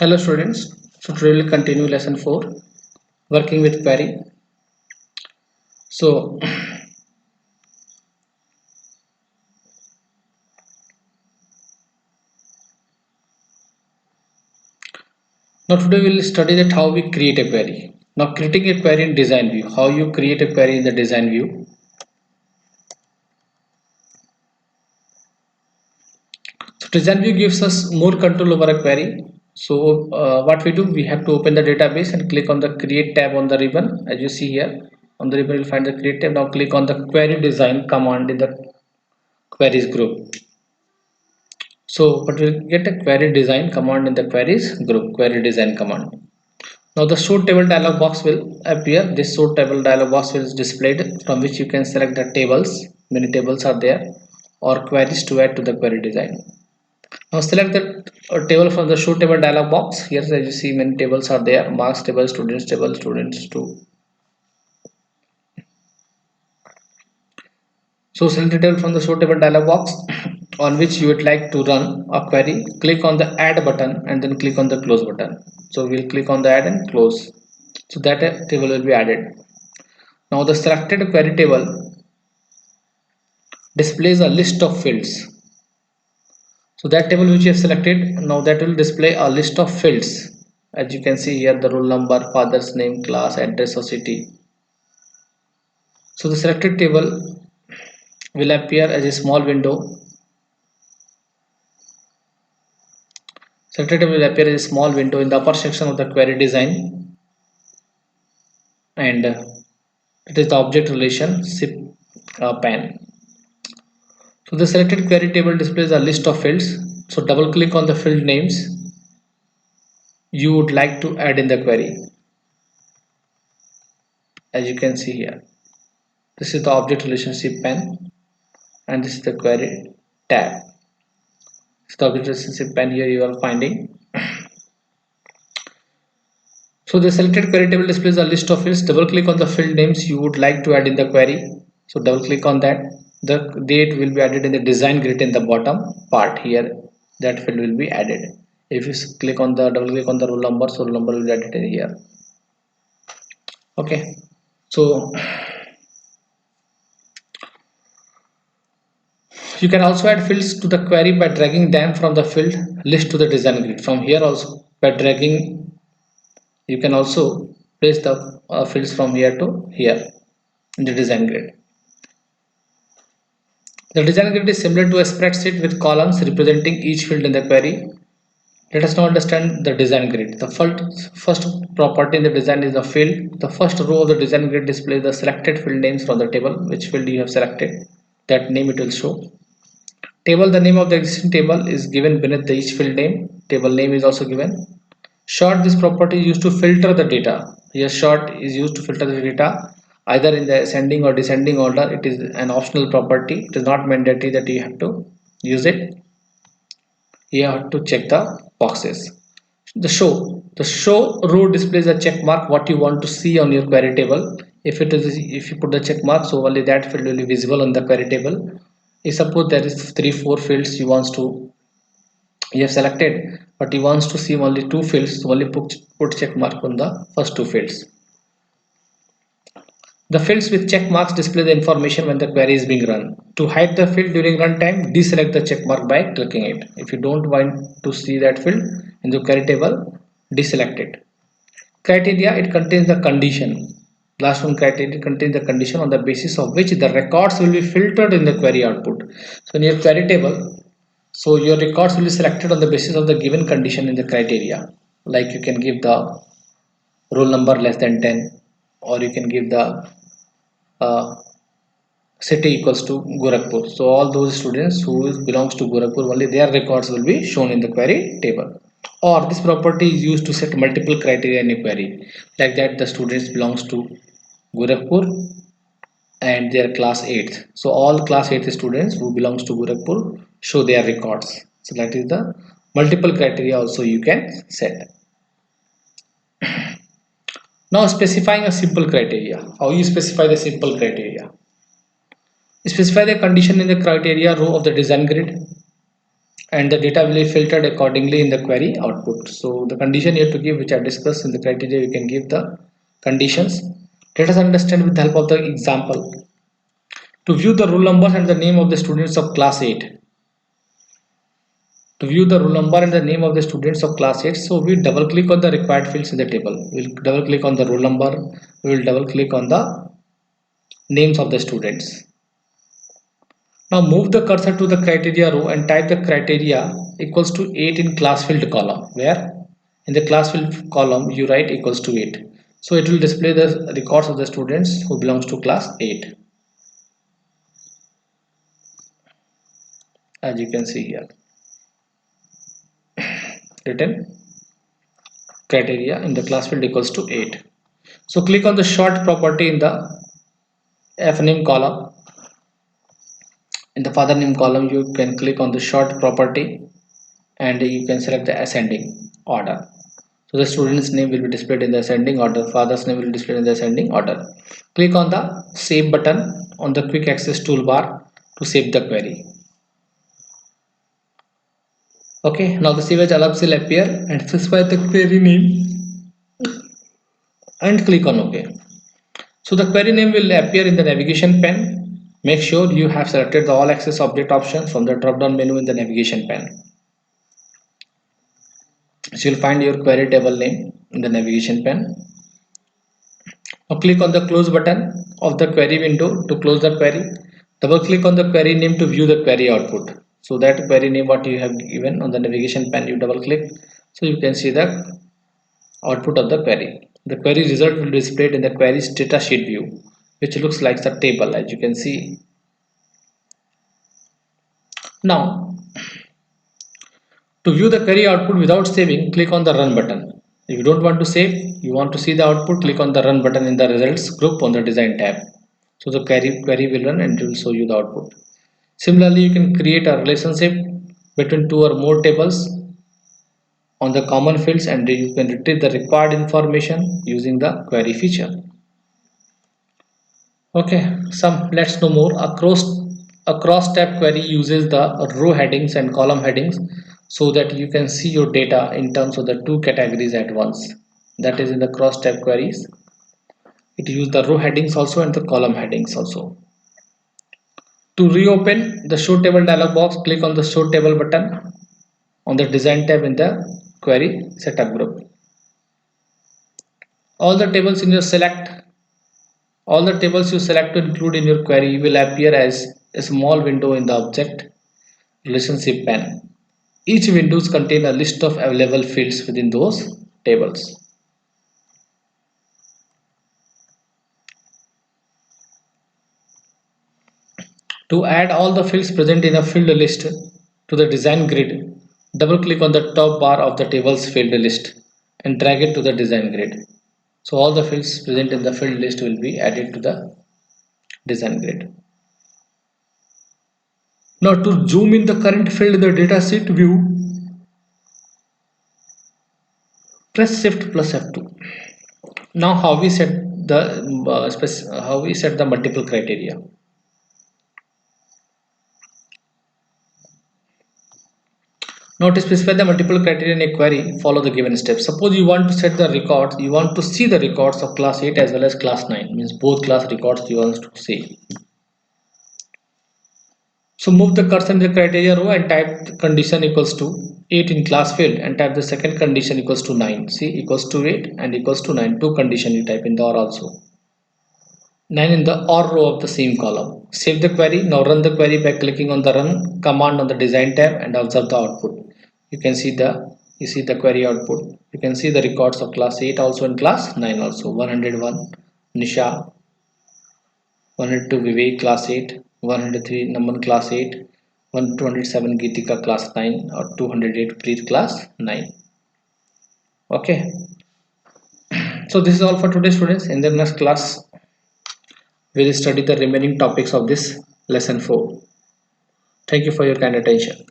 Hello students, so today we'll continue lesson 4 working with query. So now today we'll study that how we create a query. Now creating a query in design view, how you create a query in the design view. So design view gives us more control over a query. So what we do, we have to open the database and click on the create tab on the ribbon. As you see here on the ribbon you'll find the create tab. Now click on the query design command in the queries group. So but we'll get a query design command in the queries group, query design command. Now the show table dialog box will appear. This show table dialog box will is displayed, from which you can select the tables. Many tables are there, or queries to add to the query design. Now select the table from the show table dialog box. Here as you see many tables are there. Marks table, students too. So select the table from the show table dialog box on which you would like to run a query. Click on the add button and then click on the close button. So we'll click on the add and close. So that table will be added. Now the selected query table displays a list of fields. So that table which you have selected, now that will display a list of fields. As you can see here, the roll number, father's name, class, address or city. So the selected table will appear as a small window. Selected table will appear as a small window in the upper section of the query design, and it is the object relationship pane. So the selected query table displays a list of fields. So double click on the field names you would like to add in the query. As you can see here, this is the object relationship pane and this is the query tab. This is the object relationship pane here you are finding. So the selected query table displays a list of fields. Double click on the field names you would like to add in the query. So double click on that. The date will be added in the design grid in the bottom part here. That field will be added. If you click on the double click on the roll number, so roll number will be added here. Okay. So you can also add fields to the query by dragging them from the field list to the design grid. From here also by dragging, you can also place the fields from here to here in the design grid. The design grid is similar to a spreadsheet with columns representing each field in the query. Let us now understand the design grid. The first property in the design is the field. The first row of the design grid displays the selected field names from the table. Which field you have selected, that name it will show. Table, the name of the existing table is given beneath each field name. Table name is also given. Sort, this property is used to filter the data. Here sort is used to filter the data either in the ascending or descending order. It is an optional property. It is not mandatory that you have to use it. You have to check the boxes. The show row displays a check mark what you want to see on your query table. If you put the check mark, so only that field will be visible on the query table. If suppose there is 3-4 fields you have selected, but you wants to see only 2 fields, so only put check mark on the first 2 fields. The fields with check marks display the information when the query is being run. To hide the field during runtime, deselect the check mark by clicking it. If you don't want to see that field in the query table, deselect it. Criteria, it contains the condition. Last one, criteria contains the condition on the basis of which the records will be filtered in the query output. So in your query table, so your records will be selected on the basis of the given condition in the criteria. Like you can give the roll number less than 10, or you can give the uh, city equals to Gorakhpur. So all those students who belongs to Gorakhpur, only their records will be shown in the query table. Or this property is used to set multiple criteria in a query. Like that the students belongs to Gorakhpur and their class 8th. So all class 8th students who belongs to Gorakhpur show their records. So that is the multiple criteria also you can set. Now specifying a simple criteria. How you specify the simple criteria? Specify the condition in the criteria row of the design grid. and the data will be filtered accordingly in the query output. So the condition you have to give, which I discussed in the criteria, you can give the conditions. Let us understand with the help of the example. To view the roll number and the name of the students of class 8, to view the roll number and the name of the students of class 8, so we double click on the required fields in the table. We'll double click on the roll number, we will double click on the names of the students. Now move the cursor to the criteria row and type the criteria equals to 8 in class field column, where in the class field column you write equals to 8. So it will display the records of the students who belongs to class 8, as you can see here, written criteria in the class field equals to 8. So click on the short property in the FName column. In the father name column you can click on the short property and you can select the ascending order. So the student's name will be displayed in the ascending order, father's name will be displayed in the ascending order. Click on the save button on the quick access toolbar to save the query. Okay, now the save as alarms will appear, and specify the query name and click on OK. So the query name will appear in the navigation pane. Make sure you have selected the all access object option from the drop down menu in the navigation pane. So you'll find your query table name in the navigation pane. Now click on the close button of the query window to close the query. Double click on the query name to view the query output. So that query name what you have given on the navigation pane, you double click, so you can see the output of the query. The query result will be displayed in the query's data sheet view, which looks like the table, as you can see. Now to view the query output without saving, click on the run button. If you don't want to save, you want to see the output, click on the run button in the results group on the design tab. So the query will run and it will show you the output. Similarly, you can create a relationship between two or more tables on the common fields, and you can retrieve the required information using the query feature. Okay, let's know more. A cross tab query uses the row headings and column headings so that you can see your data in terms of the two categories at once. That is in the cross tab queries. It uses the row headings also and the column headings also. To reopen the show table dialog box, click on the show table button on the design tab in the query setup group. All the tables you select to include in your query will appear as a small window in the object relationship pane. Each windows contain a list of available fields within those tables. To add all the fields present in a field list to the design grid, double click on the top bar of the tables field list and drag it to the design grid. So all the fields present in the field list will be added to the design grid. Now to zoom in the current field in the datasheet view, press Shift plus F2. Now how we set the multiple criteria. Now to specify the multiple criteria in a query, follow the given steps. Suppose you want to set the records, you want to see the records of class 8 as well as class 9, means both class records you want to see. So move the cursor in the criteria row and type the condition equals to 8 in class field and type the second condition equals to 9. See, equals to 8 and equals to 9. Two condition you type in the OR also. 9 in the OR row of the same column. Save the query. Now run the query by clicking on the run command on the design tab and observe the output. You see the query output. You can see the records of class 8 also and class 9 also. 101 Nisha, 102 Vivek class 8, 103 Naman class 8, 207 Geetika class 9 or 208 Preet class 9. Okay. So this is all for today, students. In the next class we will study the remaining topics of this lesson 4. Thank you for your kind attention.